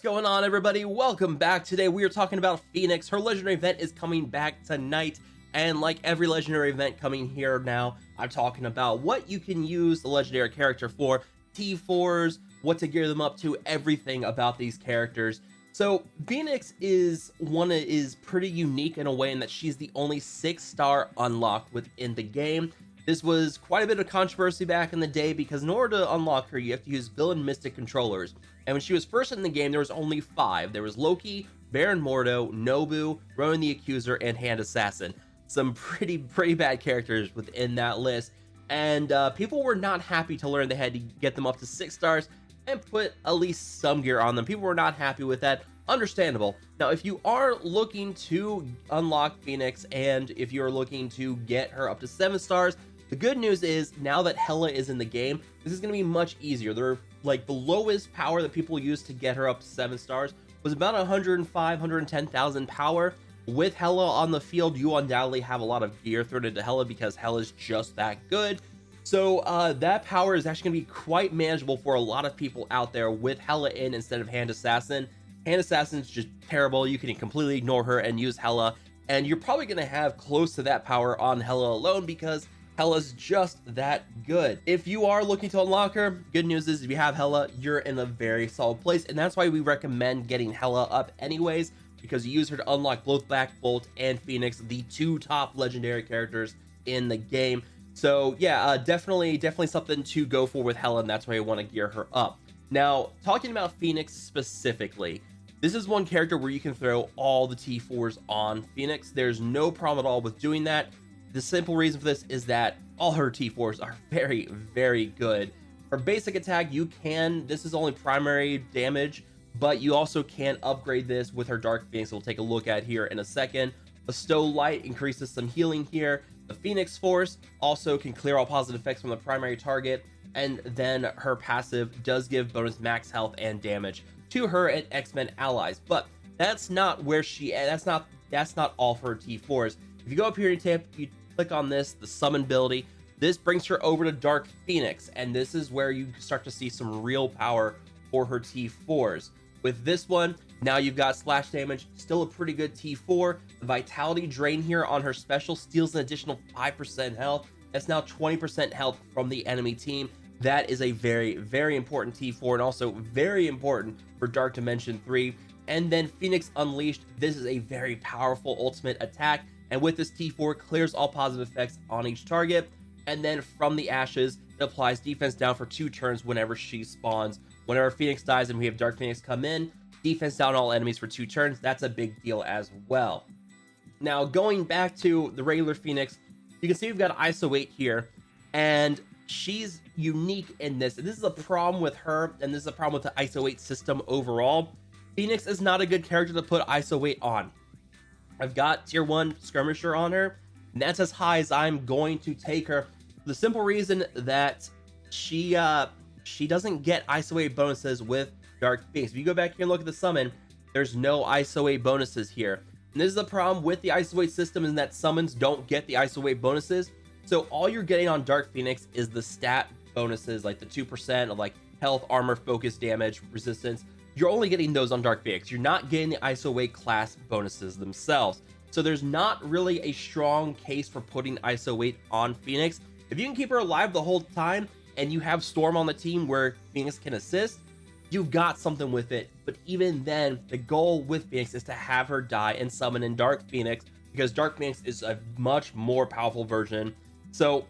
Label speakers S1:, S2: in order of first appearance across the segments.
S1: going on, everybody? Welcome back. Today we are talking about Phoenix. Her legendary event is coming back tonight, and like every legendary event coming here now, I'm talking about what you can use the legendary character for, T4s, what to gear them up to, everything about these characters. So Phoenix is pretty unique in a way in that she's the only 6-star unlock within the game. This was quite a bit of controversy back in the day because in order to unlock her, you have to use villain mystic controllers. And when she was first in the game, there was only 5. There was Loki, Baron Mordo, Nobu, Ronan the Accuser, and Hand Assassin. Some pretty bad characters within that list. And people were not happy to learn they had to get them up to 6 stars and put at least some gear on them. People were not happy with that. Understandable. Now, if you are looking to unlock Phoenix and if you're looking to get her up to 7 stars, the good news is now that Hela is in the game, this is going to be much easier. They're like the lowest power that people use to get her up to 7 stars was about 110,000 power. With Hela on the field, you undoubtedly have a lot of gear thrown into Hela because Hela's just that good. So that power is actually going to be quite manageable for a lot of people out there with Hela in instead of Hand Assassin. Hand Assassin's just terrible. You can completely ignore her and use Hela, and you're probably going to have close to that power on Hela alone because Hela's just that good. If you are looking to unlock her, good news is if you have Hela, you're in a very solid place, and that's why we recommend getting Hela up anyways, because you use her to unlock both Black Bolt and Phoenix, the 2 top legendary characters in the game. So yeah, definitely something to go for with Hela, and that's why you want to gear her up. Now, talking about Phoenix specifically, this is one character where you can throw all the T4s on Phoenix. There's no problem at all with doing that. The simple reason for this is that all her T4s are very good. Her basic attack, this is only primary damage, but you also can upgrade this with her Dark Phoenix we'll take a look at here in a second. Bestow Light increases some healing here. The Phoenix Force also can clear all positive effects from the primary target, and then her passive does give bonus max health and damage to her and X-Men allies. But that's not where that's not all for her T4s. If you go up here and you click on this, the summon ability, this brings her over to Dark Phoenix, and this is where you start to see some real power for her T4s. With this one, now you've got splash damage, still a pretty good T4. The vitality drain here on her special steals an additional 5% health. That's now 20% health from the enemy team. That is a very important T4, and also very important for Dark Dimension 3. And then Phoenix Unleashed, this is a very powerful ultimate attack, and with this T4 clears all positive effects on each target, and then from the ashes it applies defense down for 2 turns whenever she spawns. Whenever Phoenix dies and we have Dark Phoenix come in, defense down all enemies for 2 turns. That's a big deal as well. Now, going back to the regular Phoenix, you can see we've got ISO 8 here, and she's unique in this. And this is a problem with her, and this is a problem with the ISO 8 system overall. Phoenix is not a good character to put ISO 8 on. I've got tier 1 skirmisher on her, and that's as high as I'm going to take her. The simple reason that she doesn't get ISO 8 bonuses with Dark Phoenix. If you go back here and look at the summon, there's no ISO 8 bonuses here. And this is the problem with the ISO 8 system, is that summons don't get the ISO 8 bonuses. So all you're getting on Dark Phoenix is the stat bonuses, like the 2% of like health, armor, focus, damage, resistance. You're only getting those on Dark Phoenix. You're not getting the ISO 8 class bonuses themselves. So there's not really a strong case for putting ISO 8 on Phoenix. If you can keep her alive the whole time and you have Storm on the team where Phoenix can assist, you've got something with it. But even then, the goal with Phoenix is to have her die and summon in Dark Phoenix, because Dark Phoenix is a much more powerful version. So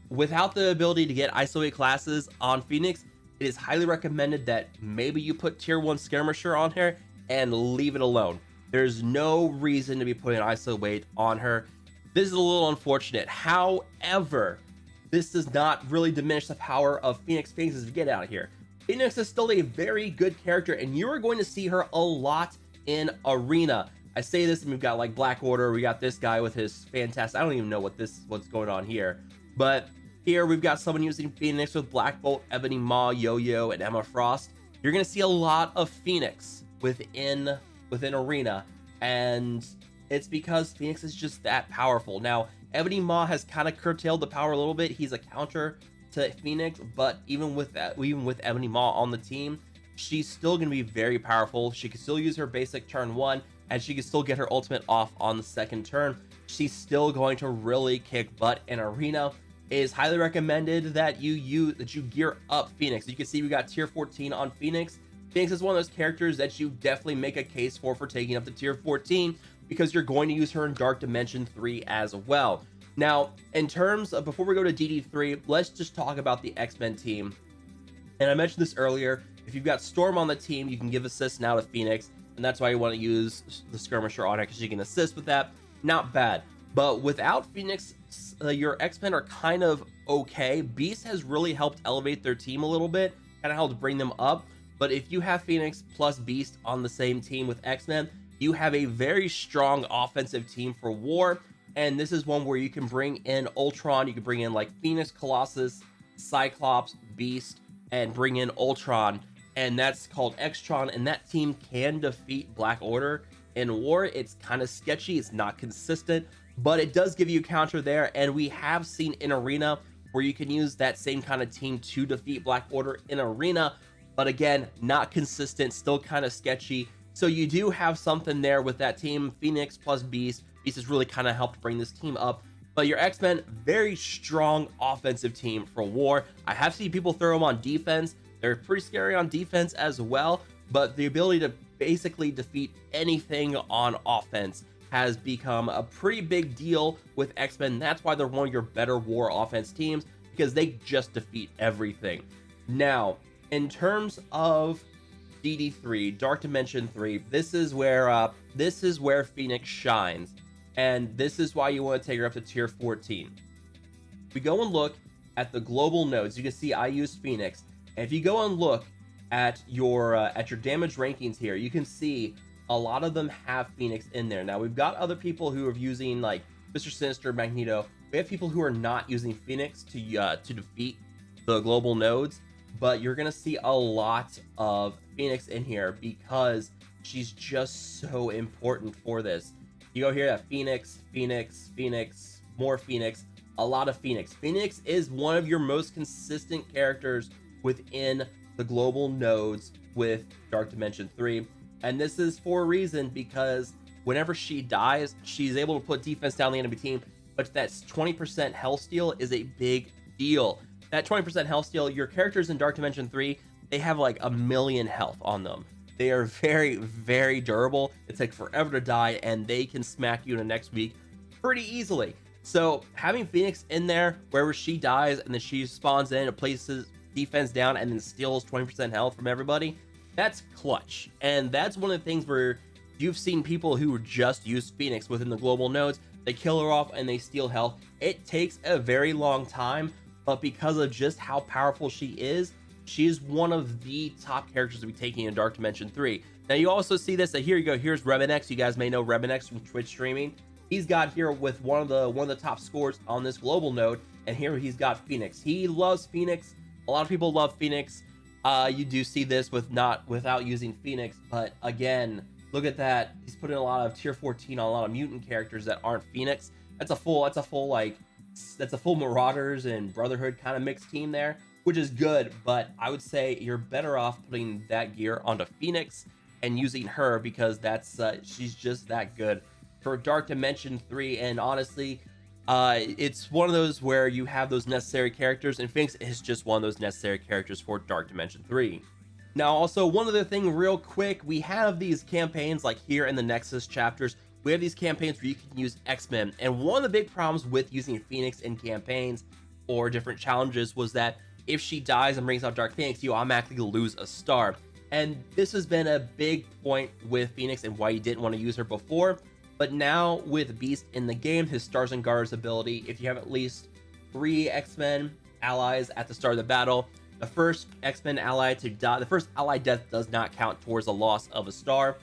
S1: without the ability to get ISO 8 classes on Phoenix, it is highly recommended that maybe you put tier 1 skirmisher on her and leave it alone. There's no reason to be putting ISO 8 on her. This is a little unfortunate. However, this does not really diminish the power of Phoenix. Phoenix is get out of here. Phoenix is still a very good character, and you are going to see her a lot in Arena. I say this, and we've got like Black Order. We got this guy with his fantastic, I don't even know what's going on here, but here we've got someone using Phoenix with Black Bolt, Ebony Maw, Yo-Yo, and Emma Frost. You're going to see a lot of Phoenix within Arena, and it's because Phoenix is just that powerful. Now, Ebony Maw has kind of curtailed the power a little bit. He's a counter to Phoenix, but even with Ebony Maw on the team, she's still going to be very powerful. She can still use her basic turn 1, and she can still get her ultimate off on the second turn. She's still going to really kick butt in arena. It is highly recommended that you gear up Phoenix. You can see we got tier 14 on Phoenix. Phoenix is one of those characters that you definitely make a case for taking up to tier 14, because you're going to use her in Dark Dimension 3 as well. Now, in terms of, before we go to DD3, let's just talk about the X-Men team. And I mentioned this earlier, if you've got Storm on the team, you can give assists now to Phoenix, and that's why you want to use the Skirmisher on her, because she can assist with that. Not bad. But without Phoenix, your X-Men are kind of okay. Beast has really helped elevate their team a little bit, kind of helped bring them up. But if you have Phoenix plus Beast on the same team with X-Men, you have a very strong offensive team for war. And this is one where you can bring in Ultron, you can bring in like Phoenix, Colossus, Cyclops, Beast, and bring in Ultron. And that's called Xtron, and that team can defeat Black Order in war. It's kind of sketchy, it's not consistent, but it does give you a counter there. And we have seen in arena where you can use that same kind of team to defeat Black Order in arena, but again, not consistent, still kind of sketchy. So you do have something there with that team, Phoenix plus Beast. Beast has really kind of helped bring this team up. But your X-Men, very strong offensive team for war. I have seen people throw them on defense. They're pretty scary on defense as well, but the ability to basically defeat anything on offense has become a pretty big deal with X-Men. That's why they're one of your better war offense teams, because they just defeat everything. Now, in terms of DD3, Dark Dimension 3, this is where Phoenix shines, and this is why you want to take her up to tier 14. If we go and look at the global nodes, you can see I used Phoenix. And if you go and look at your damage rankings here, you can see a lot of them have Phoenix in there. Now we've got other people who are using like Mr. Sinister, Magneto. We have people who are not using Phoenix to defeat the global nodes, but you're gonna see a lot of Phoenix in here because she's just so important for this. You go here at Phoenix, more Phoenix, a lot of Phoenix. Phoenix is one of your most consistent characters within the global nodes with Dark Dimension 3. And this is for a reason, because whenever she dies, she's able to put defense down the enemy team, but that 20% health steal is a big deal. That 20% health steal, your characters in Dark Dimension 3, they have like 1,000,000 health on them. They are very, very durable. It takes forever to die, and they can smack you in the next week pretty easily. So having Phoenix in there, wherever she dies, and then she spawns in and places defense down and then steals 20% health from everybody, that's clutch. And that's one of the things where you've seen people who just use Phoenix within the global nodes, they kill her off and they steal health. It takes a very long time, but because of just how powerful she is one of the top characters to be taking in Dark Dimension 3. Now you also see this, here you go, here's Rebenex. You guys may know Rebenex from Twitch streaming. He's got here with one of the top scores on this global node, and here he's got Phoenix. He loves Phoenix. A lot of people love Phoenix. You do see this without using Phoenix, but again, look at that. He's putting a lot of tier 14 on a lot of mutant characters that aren't Phoenix. That's a full Marauders and Brotherhood kind of mixed team there, which is good, but I would say you're better off putting that gear onto Phoenix and using her, because that's she's just that good for Dark Dimension 3. And honestly, it's one of those where you have those necessary characters, and Phoenix is just one of those necessary characters for Dark Dimension 3. Now, also, one other thing real quick, we have these campaigns like here in the Nexus chapters. We have these campaigns where you can use X-Men, and one of the big problems with using Phoenix in campaigns or different challenges was that if she dies and brings out Dark Phoenix, you automatically lose a star. And this has been a big point with Phoenix and why you didn't want to use her before. But now with Beast in the game, his Stars and Guards ability, if you have at least 3 X-Men allies at the start of the battle, the first X-Men ally to die, the first ally death does not count towards the loss of a star.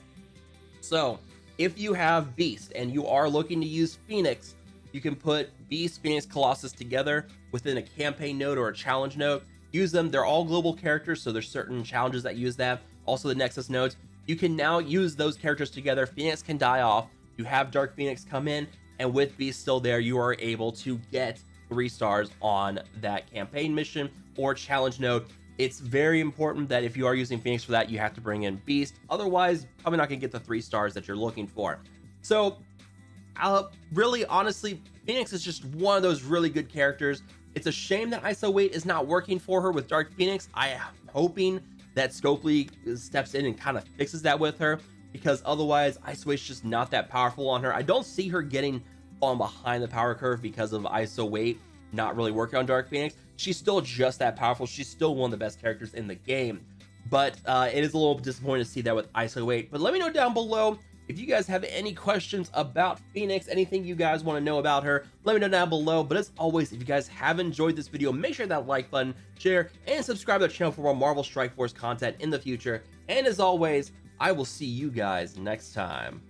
S1: So if you have Beast and you are looking to use Phoenix, you can put Beast, Phoenix, Colossus together within a campaign node or a challenge node. Use them. They're all global characters, so there's certain challenges that use that. Also the Nexus nodes. You can now use those characters together. Phoenix can die off. You have Dark Phoenix come in, and with Beast still there, you are able to get 3 stars on that campaign mission or challenge node. It's very important that if you are using Phoenix for that, you have to bring in Beast. Otherwise, probably not gonna get the 3 stars that you're looking for. So really, honestly, Phoenix is just one of those really good characters. It's a shame that ISO weight is not working for her with Dark Phoenix. I am hoping that Scopely steps in and kind of fixes that with her, because otherwise ISO weight's just not that powerful on her. I don't see her getting falling behind the power curve because of ISO weight not really working on Dark Phoenix. She's still just that powerful. She's still one of the best characters in the game, but it is a little disappointing to see that with ISO weight. But let me know down below if you guys have any questions about Phoenix, anything you guys want to know about her, let me know down below. But as always, if you guys have enjoyed this video, make sure that like button, share, and subscribe to the channel for more Marvel Strike Force content in the future. And as always, I will see you guys next time.